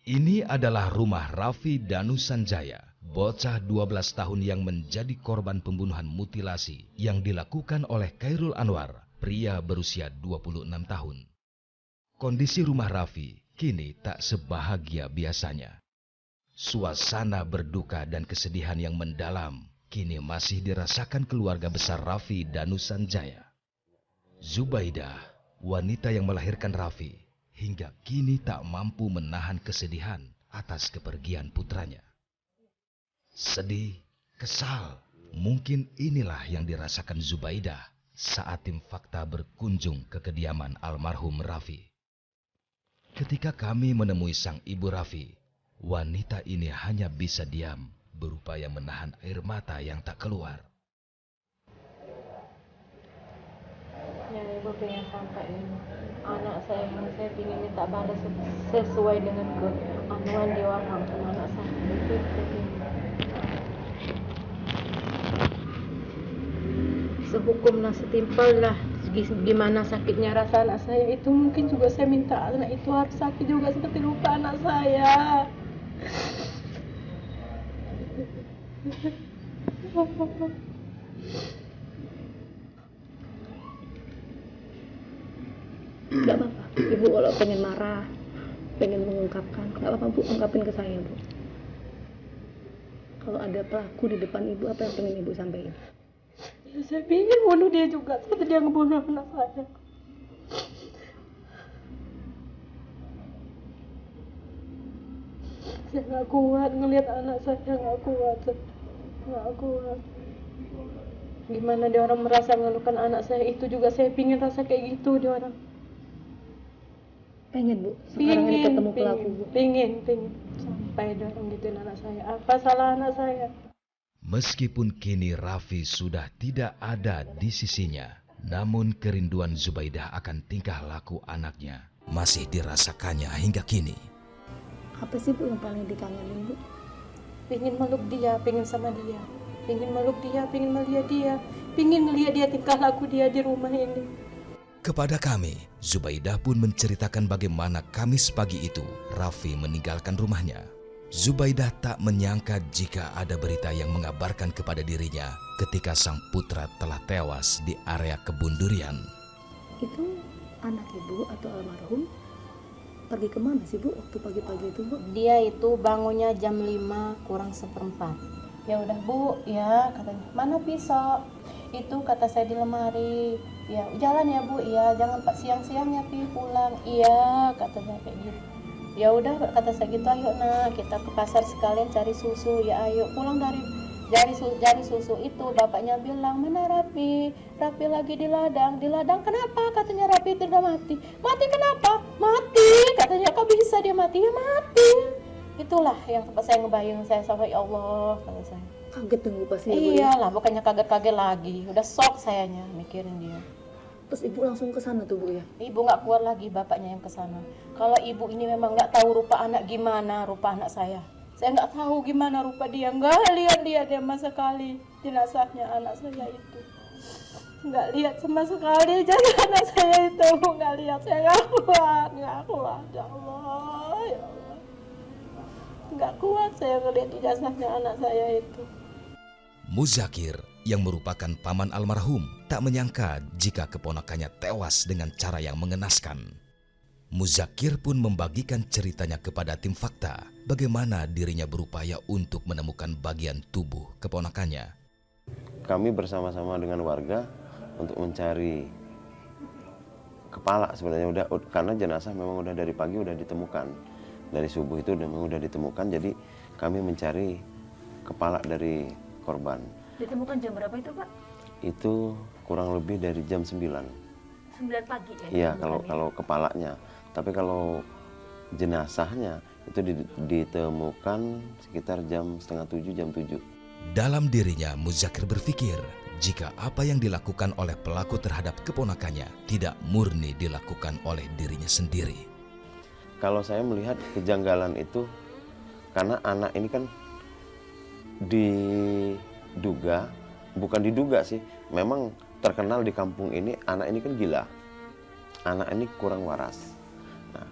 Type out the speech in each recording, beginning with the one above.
Ini adalah rumah Raffi Danusanjaya, bocah 12 tahun yang menjadi korban pembunuhan mutilasi yang dilakukan oleh Khairul Anwar, pria berusia 26 tahun. Kondisi rumah Raffi kini tak sebahagia biasanya. Suasana berduka dan kesedihan yang mendalam kini masih dirasakan keluarga besar Raffi Danusanjaya. Zubaidah, wanita yang melahirkan Raffi, hingga kini tak mampu menahan kesedihan atas kepergian putranya. Sedih, kesal, mungkin inilah yang dirasakan Zubaidah saat tim fakta berkunjung ke kediaman almarhum Raffi. Ketika kami menemui sang ibu Raffi, wanita ini hanya bisa diam, berupaya menahan air mata yang tak keluar. Ya, ibu pengen sampaikan anak saya ingin minta balas sesuai dengan keanuan dia orang anak saya itu sehukumlah setimpal lah gimana sakitnya rasa anak saya itu. Mungkin juga saya minta anak itu harus sakit juga seperti lupa anak saya. Gak apa-apa, ibu kalau pengen marah, pengen mengungkapkan, gak apa-apa bu, ungkapin ke saya bu. Kalau ada pelaku di depan ibu, apa yang pengen ibu sampaikan? Ya, saya ingin bunuh dia juga, seperti dia ngebunuh anak saya. Saya gak kuat ngelihat anak saya, gak kuat. Gimana dia orang merasa mengeluhkan anak saya itu juga saya pingin rasa kayak gitu dia orang. Pengen bu, sekarang ini ketemu pelaku bu. Pengen sampai dia orang gituin anak saya. Apa salah anak saya? Meskipun kini Raffi sudah tidak ada di sisinya, namun kerinduan Zubaidah akan tingkah laku anaknya masih dirasakannya hingga kini. Apa sih bu yang paling dikangenin bu? Pengen meluk dia, pengen sama dia. Pengen meluk dia, pengen melihat dia. Pengen ngelihat dia tingkah laku dia di rumah ini. Kepada kami, Zubaidah pun menceritakan bagaimana Kamis pagi itu Raffi meninggalkan rumahnya. Zubaidah tak menyangka jika ada berita yang mengabarkan kepada dirinya ketika sang putra telah tewas di area kebun durian. Itu anak ibu atau almarhum pergi kemana sih bu waktu pagi-pagi itu bu? Dia itu bangunnya jam 5 kurang seperempat. Ya udah bu, ya katanya, mana pisau? Itu kata saya di lemari. Ya jalan ya bu, ya jangan pak siang-siangnya pulang. Iya katanya kayak gitu. Ya udah kata saya gitu, ayo nah kita ke pasar sekalian cari susu. Ya ayo pulang dari susu itu bapaknya bilang, mana Raffi lagi di ladang kenapa? Katanya Raffi itu udah mati kenapa? Mati katanya, kok bisa dia mati? Ya mati. Itulah yang tempat saya ngebayang saya sampai ya Allah kata saya. Kaget dong pasti. Iyalah bukannya kaget lagi, udah shock sayanya mikirin dia. Terus ibu langsung ke sana tuh bu ya? Ibu nggak kuat lagi, bapaknya yang ke sana. Kalau ibu ini memang nggak tahu rupa anak gimana rupa anak saya nggak tahu gimana rupa dia, nggak lihat dia sama sekali jenazahnya anak saya itu, nggak lihat sama sekali jenazah anak saya itu, nggak lihat. Saya nggak kuat ya Allah, nggak kuat saya ngelihat jenazahnya anak saya itu. Muzakir yang merupakan paman almarhum tak menyangka jika keponakannya tewas dengan cara yang mengenaskan. Muzakir pun membagikan ceritanya kepada tim fakta bagaimana dirinya berupaya untuk menemukan bagian tubuh keponakannya. Kami bersama-sama dengan warga untuk mencari kepala sebenarnya karena jenazah memang udah dari pagi udah ditemukan. Dari subuh itu memang udah ditemukan, jadi kami mencari kepala dari korban. Ditemukan jam berapa itu pak? Itu kurang lebih dari jam 9. 9 pagi ya? Iya kalau kepalanya. Tapi kalau jenazahnya itu ditemukan sekitar jam setengah 7, jam 7. Dalam dirinya Muzakir berpikir jika apa yang dilakukan oleh pelaku terhadap keponakannya tidak murni dilakukan oleh dirinya sendiri. Kalau saya melihat kejanggalan itu karena anak ini kan bukan diduga sih, memang terkenal di kampung ini anak ini kan gila, anak ini kurang waras. Nah,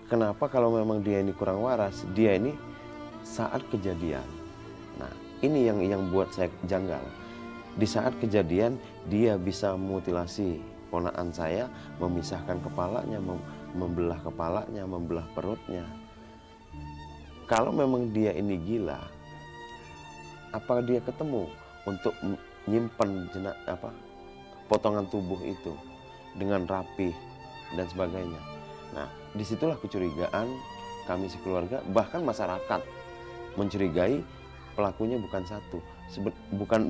kenapa kalau memang dia ini kurang waras, dia ini saat kejadian. Nah, ini yang buat saya janggal. Di saat kejadian dia bisa mutilasi ponakan saya, memisahkan kepalanya, membelah kepalanya, membelah perutnya. Kalau memang dia ini gila, apa dia ketemu untuk nyimpen potongan tubuh itu dengan rapih dan sebagainya. Nah, disitulah kecurigaan kami sekeluarga, bahkan masyarakat mencurigai pelakunya bukan satu,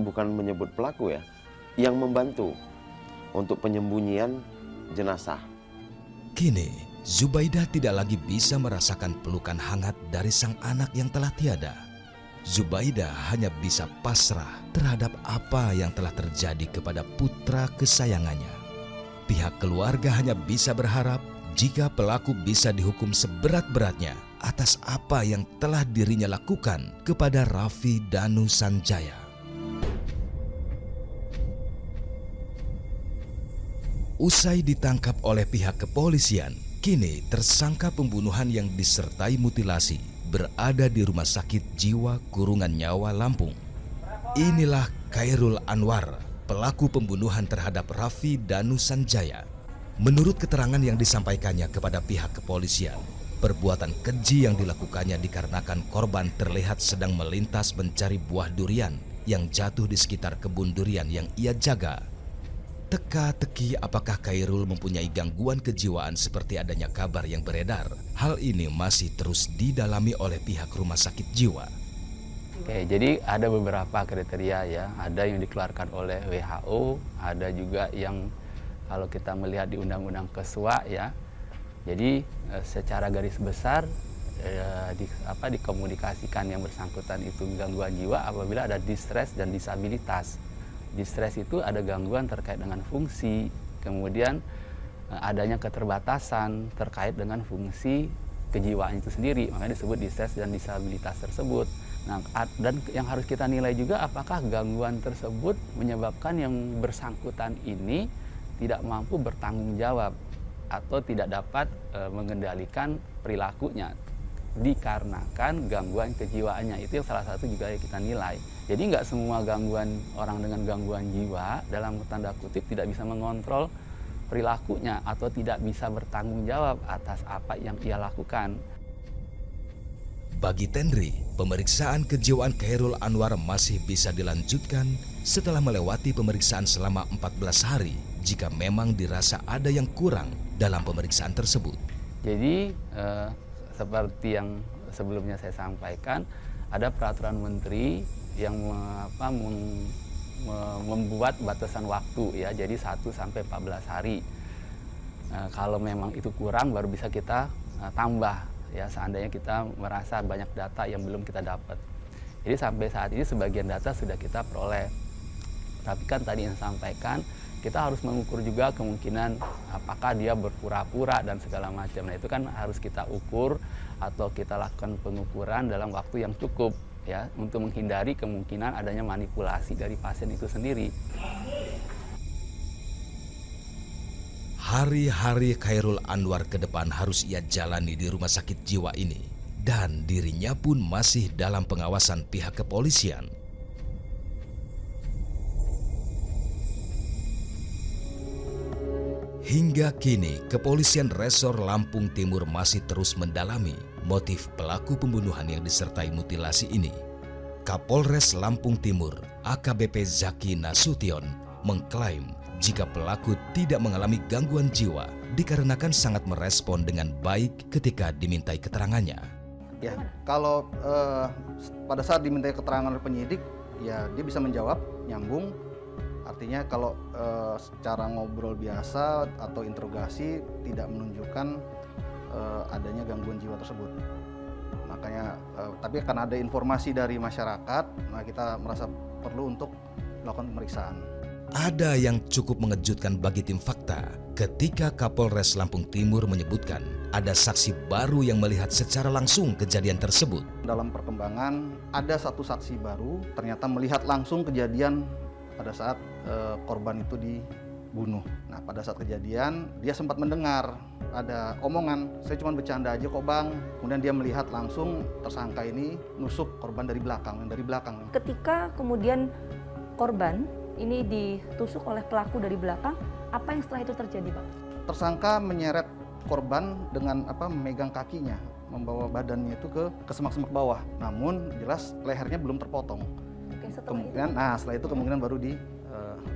bukan menyebut pelaku ya, yang membantu untuk penyembunyian jenazah. Kini, Zubaidah tidak lagi bisa merasakan pelukan hangat dari sang anak yang telah tiada. Zubaidah hanya bisa pasrah terhadap apa yang telah terjadi kepada putra kesayangannya. Pihak keluarga hanya bisa berharap jika pelaku bisa dihukum seberat-beratnya atas apa yang telah dirinya lakukan kepada Raffi Danu Sanjaya. Usai ditangkap oleh pihak kepolisian, kini tersangka pembunuhan yang disertai mutilasi berada di Rumah Sakit Jiwa Kurungan Nyawa Lampung. Inilah Khairul Anwar, pelaku pembunuhan terhadap Raffi Danu Sanjaya. Menurut keterangan yang disampaikannya kepada pihak kepolisian, perbuatan keji yang dilakukannya dikarenakan korban terlihat sedang melintas mencari buah durian yang jatuh di sekitar kebun durian yang ia jaga. Teka-teki apakah Khairul mempunyai gangguan kejiwaan seperti adanya kabar yang beredar. Hal ini masih terus didalami oleh pihak rumah sakit jiwa. Oke, jadi ada beberapa kriteria ya. Ada yang dikeluarkan oleh WHO, ada juga yang kalau kita melihat di Undang-Undang Kesua ya. Jadi secara garis besar dikomunikasikan yang bersangkutan itu gangguan jiwa apabila ada distress dan disabilitas. Distress itu ada gangguan terkait dengan fungsi, kemudian adanya keterbatasan terkait dengan fungsi kejiwaan itu sendiri, makanya disebut distress dan disabilitas tersebut. Nah, dan yang harus kita nilai juga apakah gangguan tersebut menyebabkan yang bersangkutan ini tidak mampu bertanggung jawab atau tidak dapat mengendalikan perilakunya dikarenakan gangguan kejiwaannya. Itu yang salah satu juga yang kita nilai. Jadi nggak semua orang dengan gangguan jiwa dalam tanda kutip tidak bisa mengontrol perilakunya atau tidak bisa bertanggung jawab atas apa yang ia lakukan. Bagi Tenri, pemeriksaan kejiwaan Khairul Anwar masih bisa dilanjutkan setelah melewati pemeriksaan selama 14 hari jika memang dirasa ada yang kurang dalam pemeriksaan tersebut. Jadi seperti yang sebelumnya saya sampaikan, ada peraturan menteri yang membuat batasan waktu ya, jadi 1 sampai 14 hari. Kalau memang itu kurang baru bisa kita tambah ya, seandainya kita merasa banyak data yang belum kita dapat. Jadi sampai saat ini sebagian data sudah kita peroleh. Tapi kan tadi yang saya sampaikan, kita harus mengukur juga kemungkinan apakah dia berpura-pura dan segala macam. Nah, itu kan harus kita ukur atau kita lakukan pengukuran dalam waktu yang cukup ya, untuk menghindari kemungkinan adanya manipulasi dari pasien itu sendiri. Hari-hari Khairul Anwar ke depan harus ia jalani di rumah sakit jiwa ini, dan dirinya pun masih dalam pengawasan pihak kepolisian. Hingga kini, kepolisian Resor Lampung Timur masih terus mendalami motif pelaku pembunuhan yang disertai mutilasi ini. Kapolres Lampung Timur, AKBP Zaki Nasution, mengklaim jika pelaku tidak mengalami gangguan jiwa dikarenakan sangat merespon dengan baik ketika dimintai keterangannya. Ya, kalau pada saat dimintai keterangan oleh penyidik, ya dia bisa menjawab, nyambung. Artinya kalau secara ngobrol biasa atau interogasi tidak menunjukkan adanya gangguan jiwa tersebut. Makanya, tapi karena ada informasi dari masyarakat, nah kita merasa perlu untuk melakukan pemeriksaan. Ada yang cukup mengejutkan bagi tim fakta ketika Kapolres Lampung Timur menyebutkan ada saksi baru yang melihat secara langsung kejadian tersebut. Dalam perkembangan, ada satu saksi baru ternyata melihat langsung kejadian pada saat korban itu bunuh. Nah, pada saat kejadian dia sempat mendengar ada omongan, saya cuma bercanda aja kok bang. Kemudian dia melihat langsung tersangka ini nusuk korban dari belakang. Ketika kemudian korban ini ditusuk oleh pelaku dari belakang, apa yang setelah itu terjadi, Pak? Tersangka menyeret korban dengan memegang kakinya, membawa badannya itu ke semak-semak bawah. Namun jelas lehernya belum terpotong. Oke, setelah itu kemungkinan baru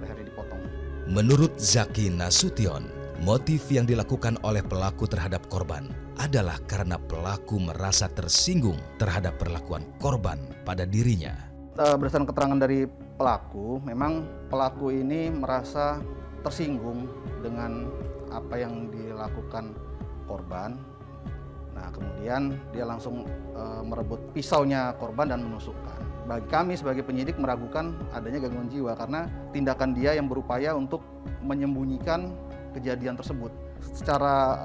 lehernya dipotong. Menurut Zaki Nasution, motif yang dilakukan oleh pelaku terhadap korban adalah karena pelaku merasa tersinggung terhadap perlakuan korban pada dirinya. Berdasarkan keterangan dari pelaku, memang pelaku ini merasa tersinggung dengan apa yang dilakukan korban. Nah, kemudian dia langsung merebut pisaunya korban dan menusukkan. Bagi kami sebagai penyidik meragukan adanya gangguan jiwa karena tindakan dia yang berupaya untuk menyembunyikan kejadian tersebut. Secara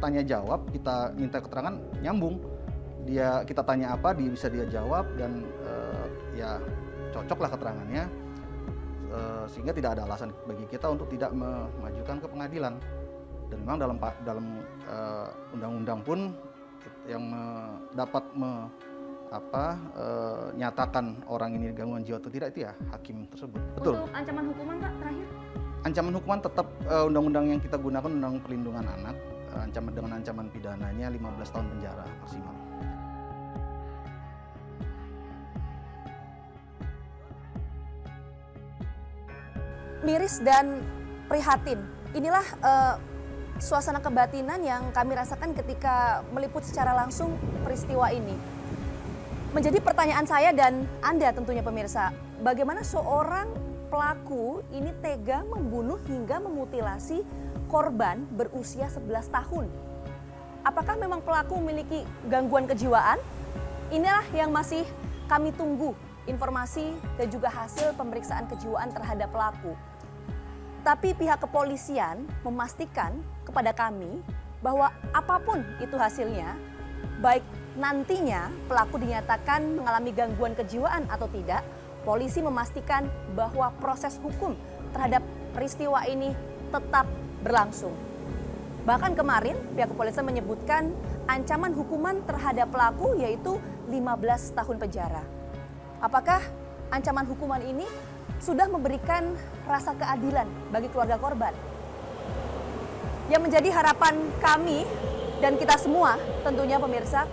tanya jawab, kita minta keterangan nyambung. Kita tanya apa, bisa dia jawab dan ya cocoklah keterangannya. Sehingga tidak ada alasan bagi kita untuk tidak memajukan ke pengadilan. Dan memang dalam undang-undang pun yang dapat nyatakan orang ini gangguan jiwa atau tidak itu ya hakim tersebut. Betul. Untuk ancaman hukuman, Pak, terakhir? Ancaman hukuman tetap undang-undang yang kita gunakan, Undang Perlindungan Anak, dengan ancaman pidananya 15 tahun penjara maksimal. Miris dan prihatin. Inilah suasana kebatinan yang kami rasakan ketika meliput secara langsung peristiwa ini. Menjadi pertanyaan saya dan Anda tentunya pemirsa, bagaimana seorang pelaku ini tega membunuh hingga memutilasi korban berusia 11 tahun? Apakah memang pelaku memiliki gangguan kejiwaan? Inilah yang masih kami tunggu, informasi dan juga hasil pemeriksaan kejiwaan terhadap pelaku. Tapi pihak kepolisian memastikan kepada kami bahwa apapun itu hasilnya, baik nantinya pelaku dinyatakan mengalami gangguan kejiwaan atau tidak, polisi memastikan bahwa proses hukum terhadap peristiwa ini tetap berlangsung. Bahkan kemarin pihak kepolisian menyebutkan ancaman hukuman terhadap pelaku yaitu 15 tahun penjara. Apakah ancaman hukuman ini sudah memberikan rasa keadilan bagi keluarga korban? Yang menjadi harapan kami dan kita semua tentunya pemirsa,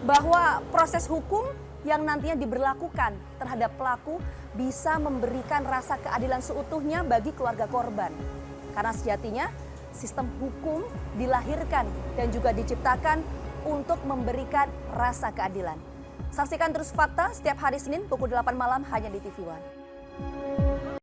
bahwa proses hukum yang nantinya diberlakukan terhadap pelaku bisa memberikan rasa keadilan seutuhnya bagi keluarga korban. Karena sejatinya sistem hukum dilahirkan dan juga diciptakan untuk memberikan rasa keadilan. Saksikan terus Fakta setiap hari Senin pukul 8 malam hanya di TV One.